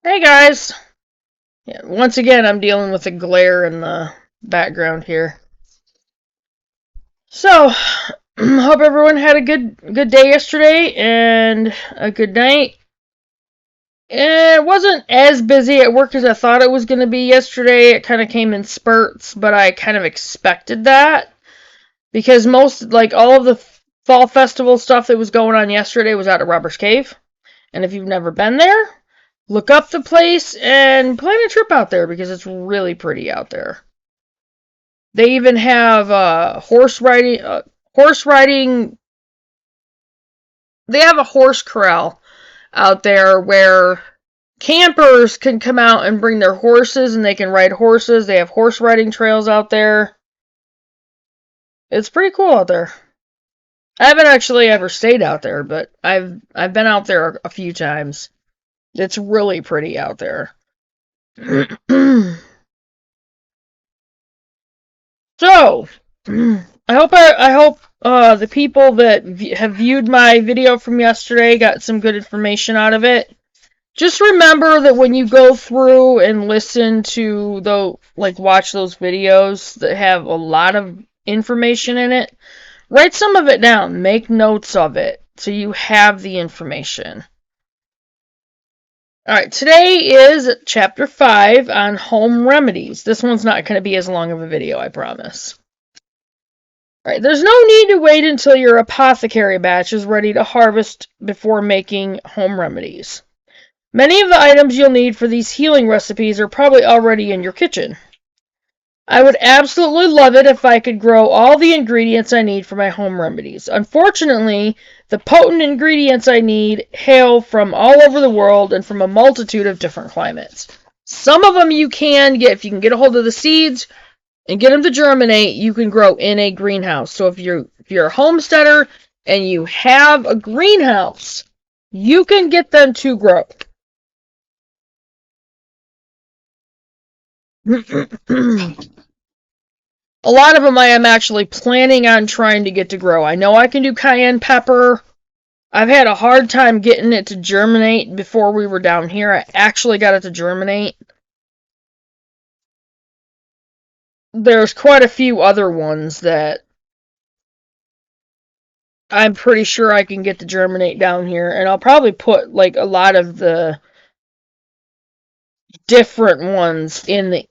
Hey guys! Yeah, once again, I'm dealing with a glare in the background here. So, hope everyone had a good day yesterday and a good night. It wasn't as busy at work as I thought it was going to be yesterday. It kind of came in spurts, but I kind of expected that because all of the fall festival stuff that was going on yesterday was out at Robbers Cave. And if you've never been there, look up the place and plan a trip out there because it's really pretty out there. They even have horse riding. Horse riding. They have a horse corral out there where campers can come out and bring their horses, and they can ride horses. They have horse riding trails out there. It's pretty cool out there. I haven't actually ever stayed out there, but I've been out there a few times. It's really pretty out there. So, I hope the people that have viewed my video from yesterday got some good information out of it. Just remember that when you go through and listen to watch those videos that have a lot of information in it, write some of it down, make notes of it so you have the information. Alright, today is chapter 5 on home remedies. This one's not going to be as long of a video, I promise. Alright, there's no need to wait until your apothecary batch is ready to harvest before making home remedies. Many of the items you'll need for these healing recipes are probably already in your kitchen. I would absolutely love it if I could grow all the ingredients I need for my home remedies. Unfortunately, the potent ingredients I need hail from all over the world and from a multitude of different climates. Some of them you can get, if you can get a hold of the seeds and get them to germinate, you can grow in a greenhouse. So if you're a homesteader and you have a greenhouse, you can get them to grow. A lot of them I am actually planning on trying to get to grow. I know I can do cayenne pepper. I've had a hard time getting it to germinate before we were down here. I actually got it to germinate. There's quite a few other ones that I'm pretty sure I can get to germinate down here. And I'll probably put a lot of the different ones in the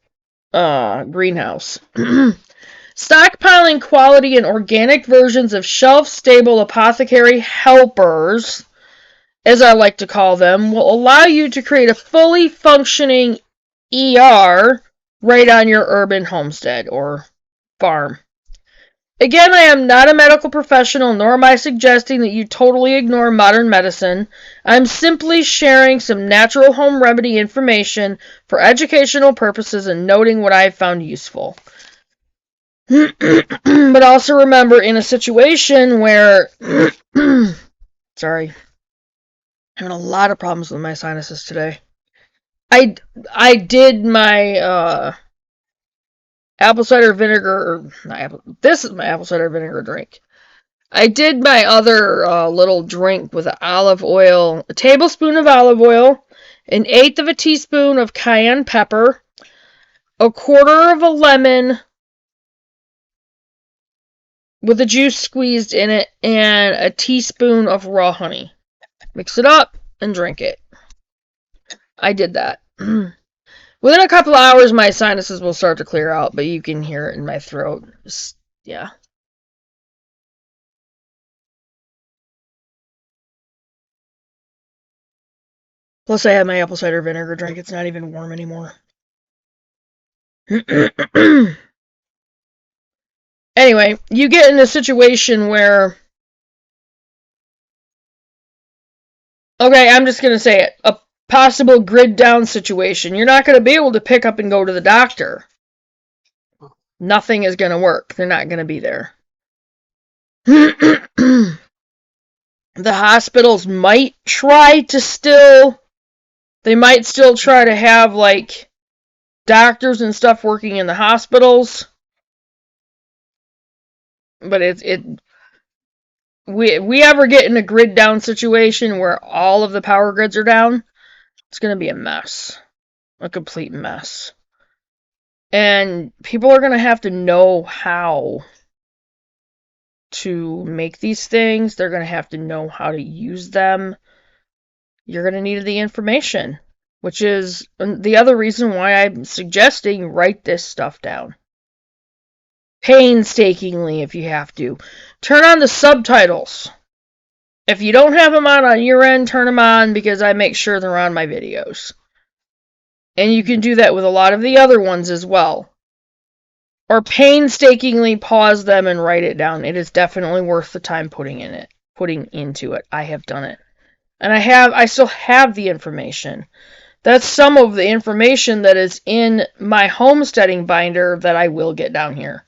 greenhouse. Stockpiling quality and organic versions of shelf-stable apothecary helpers, as I like to call them, will allow you to create a fully functioning ER right on your urban homestead or farm. Again, I am not a medical professional, nor am I suggesting that you totally ignore modern medicine. I'm simply sharing some natural home remedy information for educational purposes and noting what I have found useful. But also remember, in a situation where... sorry. I'm having a lot of problems with my sinuses today. I did my apple cider vinegar, this is my apple cider vinegar drink. I did my other little drink with olive oil, a tablespoon of olive oil, an eighth of a teaspoon of cayenne pepper, a quarter of a lemon with the juice squeezed in it, and a teaspoon of raw honey. Mix it up and drink it. I did that. Within a couple of hours, my sinuses will start to clear out, but you can hear it in my throat. Yeah. Plus, I have my apple cider vinegar drink. It's not even warm anymore. Anyway, you get in a situation where... Okay, I'm just going to say it. A possible grid down situation. You're not going to be able to pick up and go to the doctor. Nothing is going to work. They're not going to be there. The hospitals might try to still... They might still try to have, doctors and stuff working in the hospitals. But we ever get in a grid down situation where all of the power grids are down, It's going to be a mess. A complete mess. And people are going to have to know how to make these things. They're going to have to know how to use them. You're going to need the information, which is the other reason why I'm suggesting write this stuff down. Painstakingly, if you have to. Turn on the subtitles. If you don't have them on your end, turn them on, because I make sure they're on my videos. And you can do that with a lot of the other ones as well. Or painstakingly pause them and write it down. It is definitely worth the time putting into it. I have done it. And I still have the information. That's some of the information that is in my homesteading binder that I will get down here.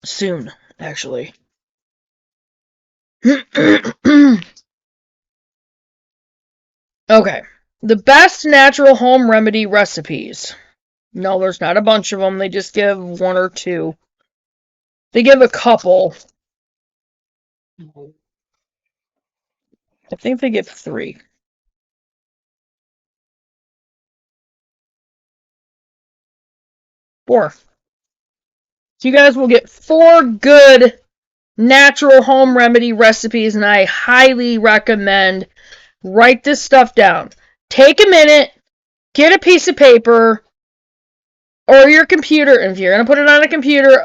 Soon, actually. Okay. The best natural home remedy recipes. No, there's not a bunch of them. They just give one or two. They give a couple. I think they give 3. 4. So you guys will get 4 good natural home remedy recipes, and I highly recommend write this stuff down. Take a minute, get a piece of paper or your computer, and if you're going to put it on a computer,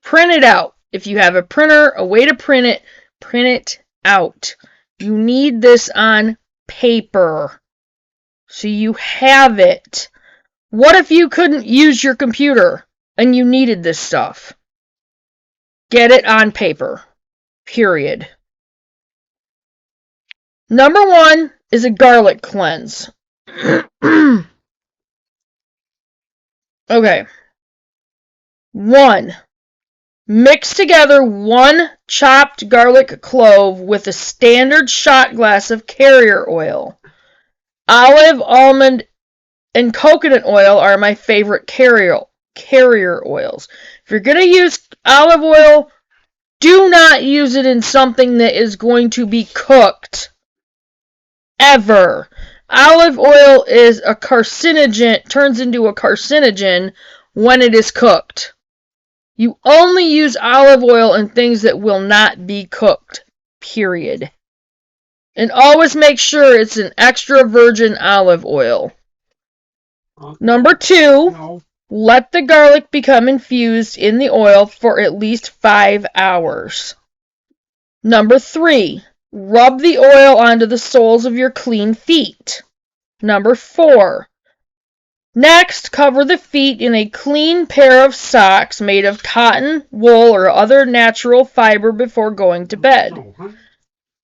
print it out. If you have a printer, a way to print it out. You need this on paper, so you have it. What if you couldn't use your computer and you needed this stuff? Get it on paper. Period. Number 1 is a garlic cleanse. Okay. 1. Mix together 1 chopped garlic clove with a standard shot glass of carrier oil. Olive, almond, and coconut oil are my favorite carrier oils. If you're going to use olive oil, do not use it in something that is going to be cooked. Ever. Olive oil is a carcinogen, turns into a carcinogen when it is cooked. You only use olive oil in things that will not be cooked. Period. And always make sure it's an extra virgin olive oil. Number 2, let the garlic become infused in the oil for at least 5 hours. Number 3, rub the oil onto the soles of your clean feet. Number 4, next, cover the feet in a clean pair of socks made of cotton, wool, or other natural fiber before going to bed.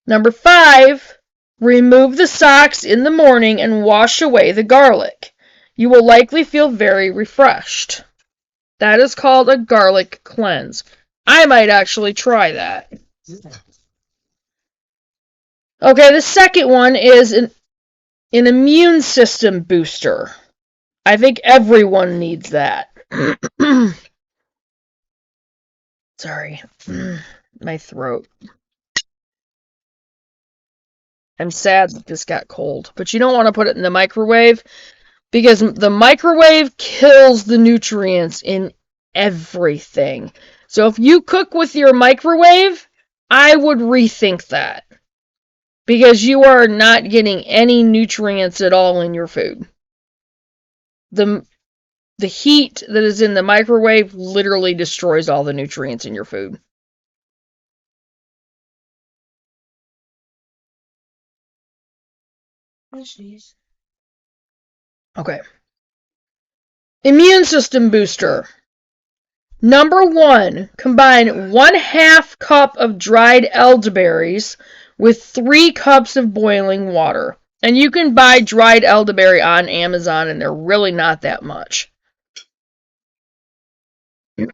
Number 5, remove the socks in the morning and wash away the garlic. You will likely feel very refreshed. That is called a garlic cleanse. I might actually try that. Okay, the second one is an immune system booster. I think everyone needs that. Sorry. My throat. I'm sad that this got cold. But you don't want to put it in the microwave, because the microwave kills the nutrients in everything. So if you cook with your microwave, I would rethink that. Because you are not getting any nutrients at all in your food. The heat that is in the microwave literally destroys all the nutrients in your food. Okay. Immune system booster. Number 1, combine 1/2 cup of dried elderberries with 3 cups of boiling water. And you can buy dried elderberry on Amazon, and they're really not that much.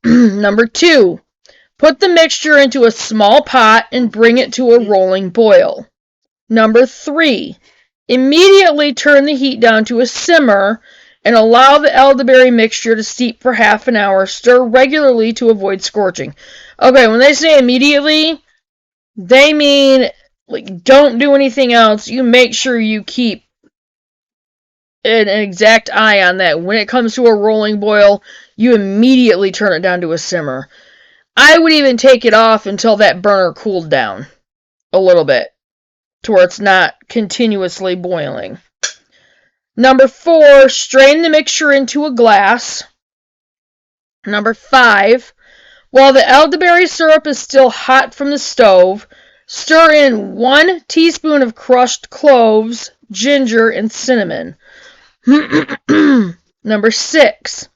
Number 2, put the mixture into a small pot and bring it to a rolling boil. Number 3, immediately turn the heat down to a simmer and allow the elderberry mixture to steep for half an hour. Stir regularly to avoid scorching. Okay, when they say immediately, they mean Like, don't do anything else. You make sure you keep an exact eye on that. When it comes to a rolling boil, you immediately turn it down to a simmer. I would even take it off until that burner cooled down a little bit, to where it's not continuously boiling. Number 4, strain the mixture into a glass. Number 5, while the elderberry syrup is still hot from the stove, stir in 1 teaspoon of crushed cloves, ginger, and cinnamon. Number 6,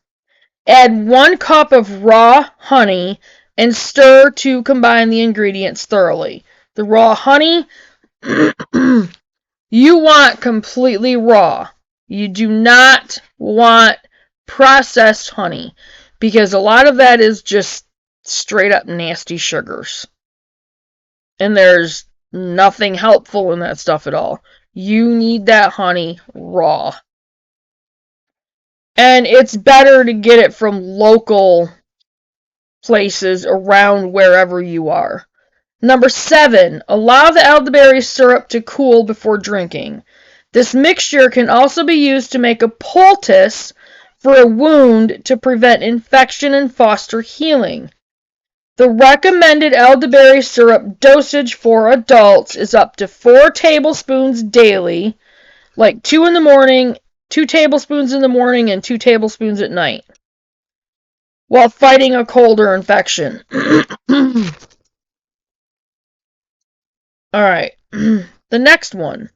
add 1 cup of raw honey and stir to combine the ingredients thoroughly. The raw honey, you want completely raw. You do not want processed honey, because a lot of that is just straight up nasty sugars. And there's nothing helpful in that stuff at all. You need that honey raw. And it's better to get it from local places around wherever you are. Number 7, allow the elderberry syrup to cool before drinking. This mixture can also be used to make a poultice for a wound to prevent infection and foster healing. The recommended elderberry syrup dosage for adults is up to 4 tablespoons daily, like 2 in the morning, 2 tablespoons in the morning, and 2 tablespoons at night, while fighting a cold or infection. Alright, the next one.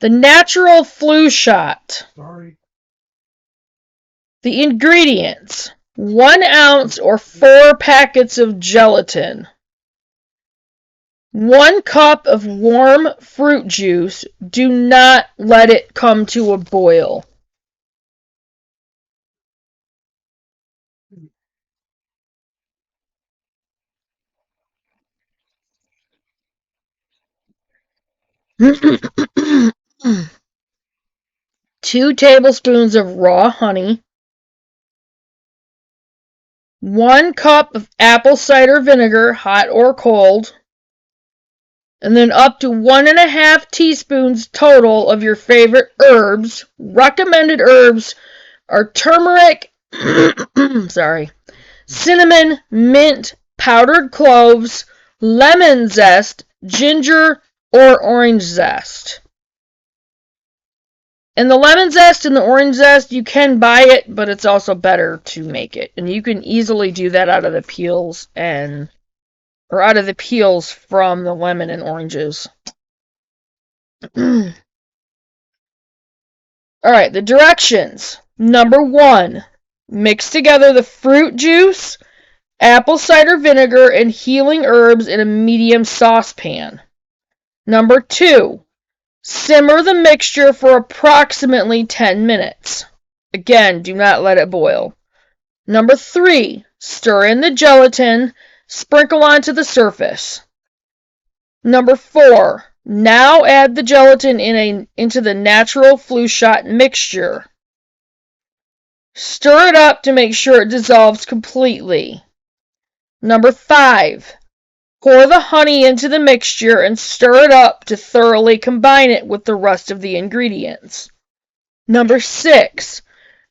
The natural flu shot. Sorry. The ingredients: 1 ounce or 4 packets of gelatin, 1 cup of warm fruit juice. Do not let it come to a boil. Two tablespoons of raw honey, 1 cup of apple cider vinegar, hot or cold, and then up to 1.5 teaspoons total of your favorite herbs. Recommended herbs are turmeric, cinnamon, mint, powdered cloves, lemon zest, ginger, or orange zest. And the lemon zest and the orange zest, you can buy it, but it's also better to make it. And you can easily do that out of the peels from the lemon and oranges. Alright, the directions. Number 1, mix together the fruit juice, apple cider vinegar, and healing herbs in a medium saucepan. Number 2, simmer the mixture for approximately 10 minutes. Again, do not let it boil. Number 3, stir in the gelatin, sprinkle onto the surface. Number 4, now add the gelatin into the natural flu shot mixture. Stir it up to make sure it dissolves completely. Number 5, pour the honey into the mixture and stir it up to thoroughly combine it with the rest of the ingredients. Number 6,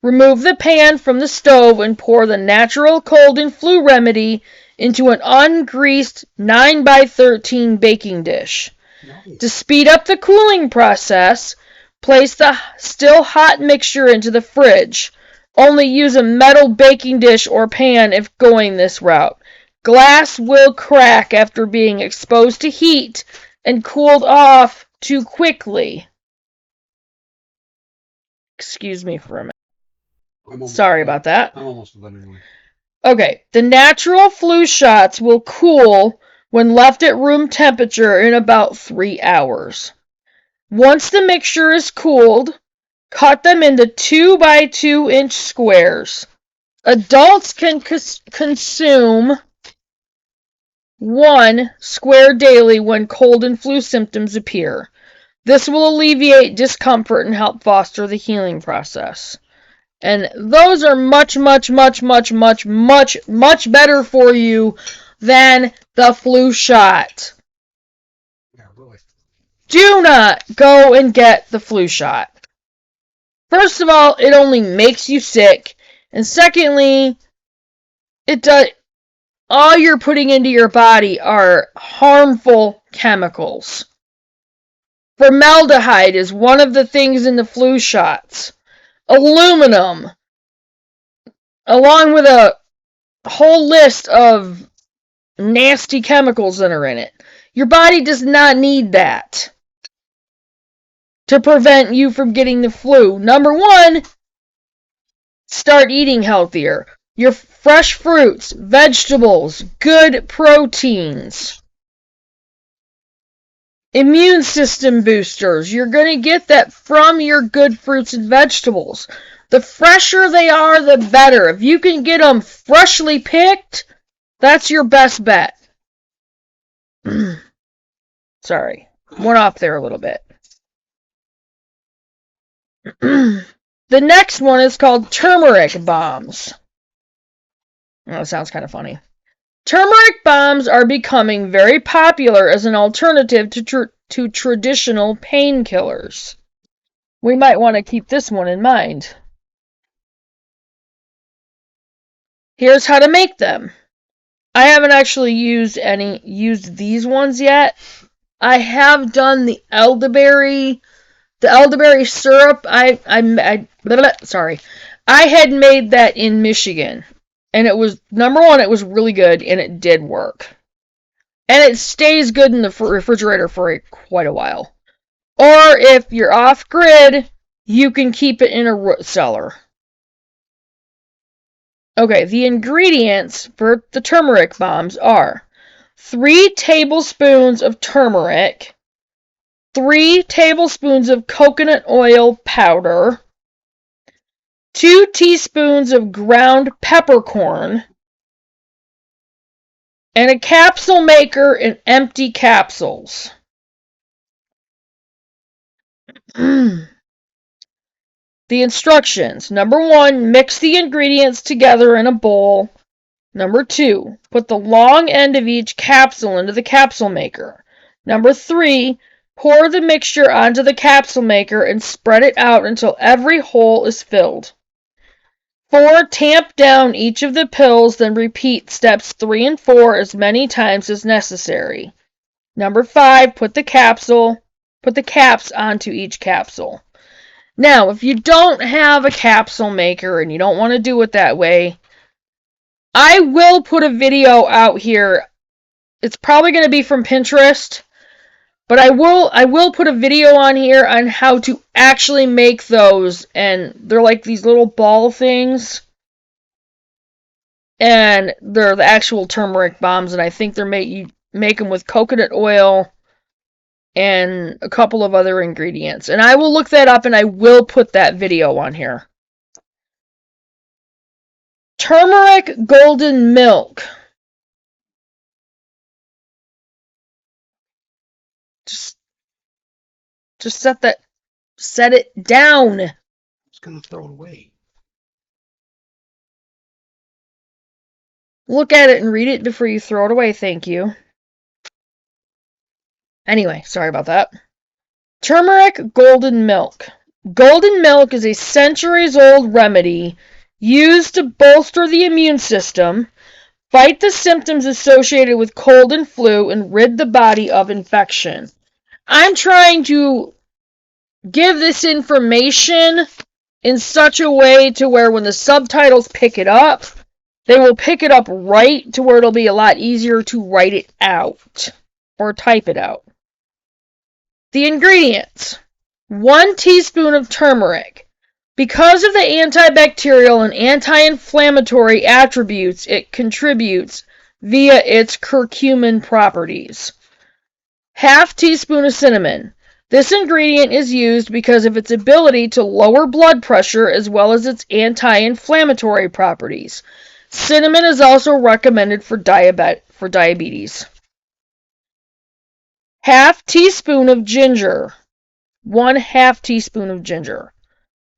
remove the pan from the stove and pour the natural cold and flu remedy into an ungreased 9x13 baking dish. Nice. To speed up the cooling process, place the still hot mixture into the fridge. Only use a metal baking dish or pan if going this route. Glass will crack after being exposed to heat and cooled off too quickly. Excuse me for a minute. Sorry about that. I'm almost done anyway. Okay, the natural flu shots will cool when left at room temperature in about 3 hours. Once the mixture is cooled, cut them into 2x2 inch squares. Adults can consume 1 square daily when cold and flu symptoms appear. This will alleviate discomfort and help foster the healing process. And those are much better for you than the flu shot. Yeah, really. do not go and get the flu shot. First of all, it only makes you sick. And secondly, all you're putting into your body are harmful chemicals. Formaldehyde is one of the things in the flu shots. Aluminum, along with a whole list of nasty chemicals that are in it. Your body does not need that to prevent you from getting the flu. Number one, start eating healthier. Your fresh fruits, vegetables, good proteins, immune system boosters. You're going to get that from your good fruits and vegetables. The fresher they are, the better. If you can get them freshly picked, that's your best bet. Sorry, went off there a little bit. The next one is called Turmeric Bombs. Oh, that sounds kind of funny. Turmeric bombs are becoming very popular as an alternative to traditional painkillers. We might want to keep this one in mind. Here's how to make them. I haven't actually used these ones yet. I have done the elderberry syrup. I had made that in Michigan, and it was, number one, it was really good, and it did work. And it stays good in the refrigerator for quite a while. Or if you're off grid, you can keep it in a root cellar. Okay, the ingredients for the turmeric bombs are 3 tablespoons of turmeric, 3 tablespoons of coconut oil powder, 2 teaspoons of ground peppercorn, and a capsule maker in empty capsules. The instructions. Number 1, mix the ingredients together in a bowl. Number 2, put the long end of each capsule into the capsule maker. Number 3, pour the mixture onto the capsule maker and spread it out until every hole is filled. 4, tamp down each of the pills, then repeat steps 3 and 4 as many times as necessary. Number 5, put the caps onto each capsule. Now, if you don't have a capsule maker and you don't want to do it that way, I will put a video out here. It's probably going to be from Pinterest, but I will put a video on here on how to actually make those, and they're like these little ball things, and they're the actual turmeric bombs, and I think you make them with coconut oil and a couple of other ingredients. And I will look that up and I will put that video on here. Turmeric golden milk. Just set it down. I was gonna throw it away. Look at it and read it before you throw it away, thank you. Anyway, sorry about that. Turmeric golden milk. Golden milk is a centuries-old remedy used to bolster the immune system, fight the symptoms associated with cold and flu, and rid the body of infection. I'm trying to give this information in such a way to where when the subtitles pick it up, they will pick it up right to where it'll be a lot easier to write it out or type it out. The ingredients. 1 teaspoon of turmeric. Because of the antibacterial and anti-inflammatory attributes it contributes via its curcumin properties. 1/2 teaspoon of cinnamon. This ingredient is used because of its ability to lower blood pressure as well as its anti-inflammatory properties. Cinnamon is also recommended for diabetes. 1/2 teaspoon of ginger. 1/2 teaspoon of ginger.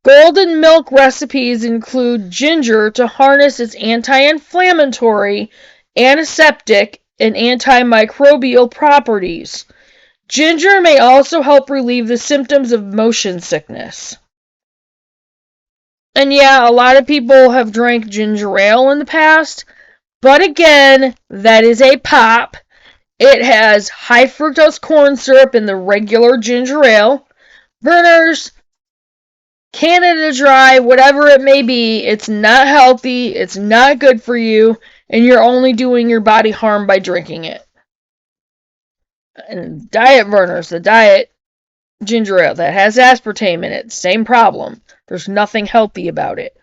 Golden milk recipes include ginger to harness its anti-inflammatory, antiseptic, and antimicrobial properties. Ginger may also help relieve the symptoms of motion sickness. And yeah, a lot of people have drank ginger ale in the past, but again, that is a pop. It has high fructose corn syrup in the regular ginger ale. Burners, Canada Dry, whatever it may be, it's not healthy, it's not good for you, and you're only doing your body harm by drinking it. And diet burners, the diet ginger ale that has aspartame in it, same problem. There's nothing healthy about it.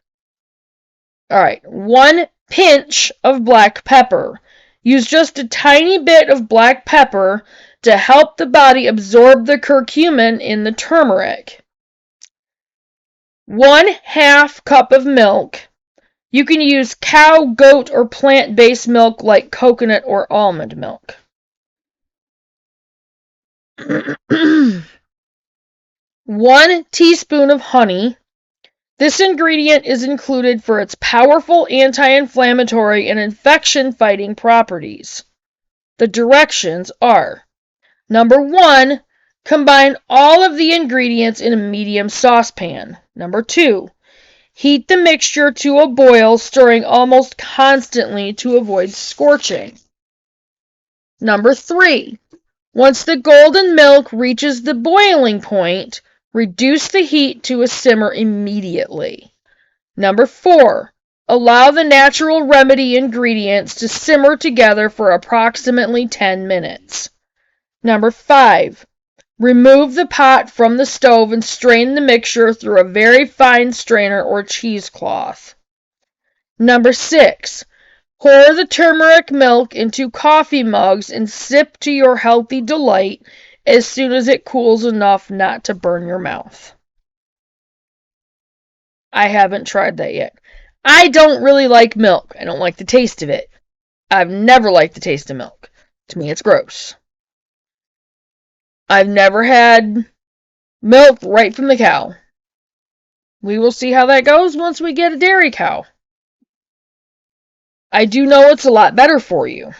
Alright, 1 pinch of black pepper. Use just a tiny bit of black pepper to help the body absorb the curcumin in the turmeric. 1/2 cup of milk. You can use cow, goat, or plant-based milk like coconut or almond milk. 1 teaspoon of honey. This ingredient is included for its powerful anti-inflammatory and infection-fighting properties. The directions are: number 1, combine all of the ingredients in a medium saucepan. Number 2, heat the mixture to a boil, stirring almost constantly to avoid scorching. Number 3, once the golden milk reaches the boiling point, reduce the heat to a simmer immediately. Number 4, allow the natural remedy ingredients to simmer together for approximately 10 minutes. Number 5, remove the pot from the stove and strain the mixture through a very fine strainer or cheesecloth. Number 6, pour the turmeric milk into coffee mugs and sip to your healthy delight as soon as it cools enough not to burn your mouth. I haven't tried that yet. I don't really like milk. I don't like the taste of it. I've never liked the taste of milk. To me, it's gross. I've never had milk right from the cow. We will see how that goes once we get a dairy cow. I do know it's a lot better for you.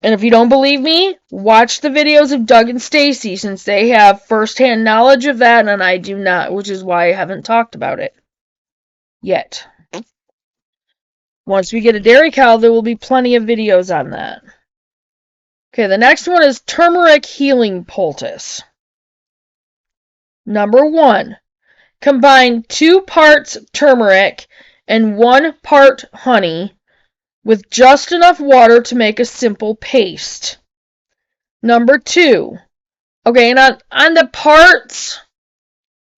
And if you don't believe me, watch the videos of Doug and Stacy, since they have first-hand knowledge of that and I do not, which is why I haven't talked about it yet. Once we get a dairy cow, there will be plenty of videos on that. Okay, the next one is turmeric healing poultice. Number 1, combine 2 parts turmeric and 1 part honey with just enough water to make a simple paste. Number 2, okay, and on the parts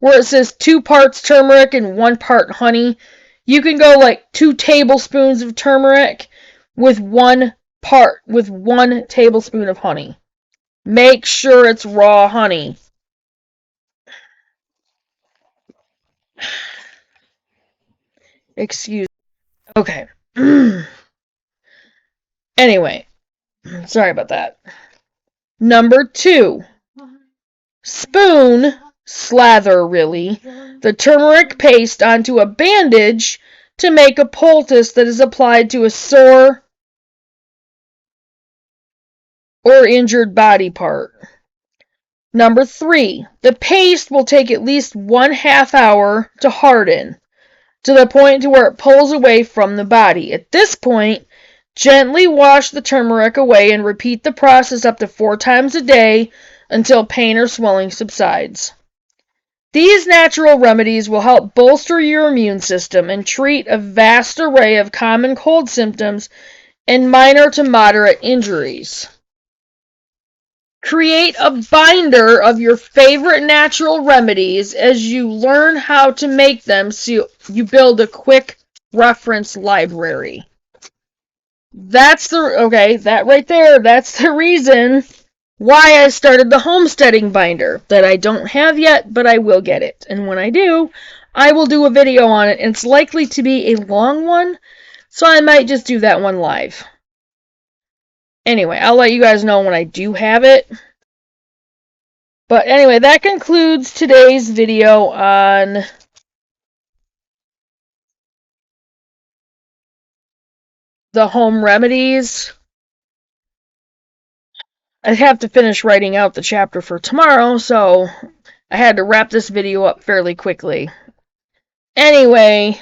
where it says 2 parts turmeric and 1 part honey, you can go like 2 tablespoons of turmeric with 1 tablespoon of honey. Make sure it's raw honey. Excuse me. Okay. Anyway, sorry about that. Number 2, slather the turmeric paste onto a bandage to make a poultice that is applied to a sore or injured body part. Number 3, the paste will take at least 1/2 hour to harden, to the point to where it pulls away from the body. At this point, gently wash the turmeric away and repeat the process up to 4 times a day until pain or swelling subsides. These natural remedies will help bolster your immune system and treat a vast array of common cold symptoms and minor to moderate injuries. Create a binder of your favorite natural remedies as you learn how to make them, so you build a quick reference library. That right there, that's the reason why I started the homesteading binder that I don't have yet, but I will get it. And when I do, I will do a video on it. And it's likely to be a long one, so I might just do that one live. Anyway, I'll let you guys know when I do have it. But anyway, that concludes today's video on the home remedies. I have to finish writing out the chapter for tomorrow, so I had to wrap this video up fairly quickly. Anyway,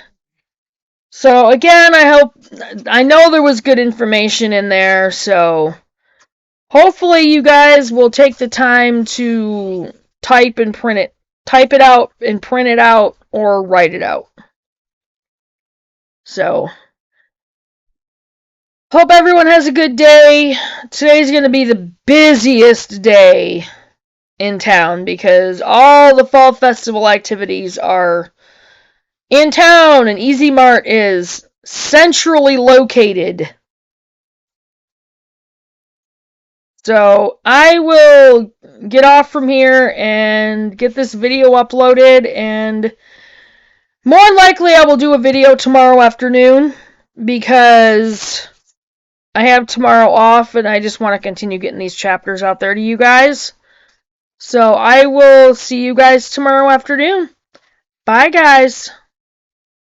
so again, I know there was good information in there, so hopefully you guys will take the time to type it out and print it out, or write it out. So, hope everyone has a good day. Today's going to be the busiest day in town because all the fall festival activities are in town, and Easy Mart is centrally located. So I will get off from here and get this video uploaded, and more likely I will do a video tomorrow afternoon because I have tomorrow off and I just want to continue getting these chapters out there to you guys. So I will see you guys tomorrow afternoon. Bye, guys.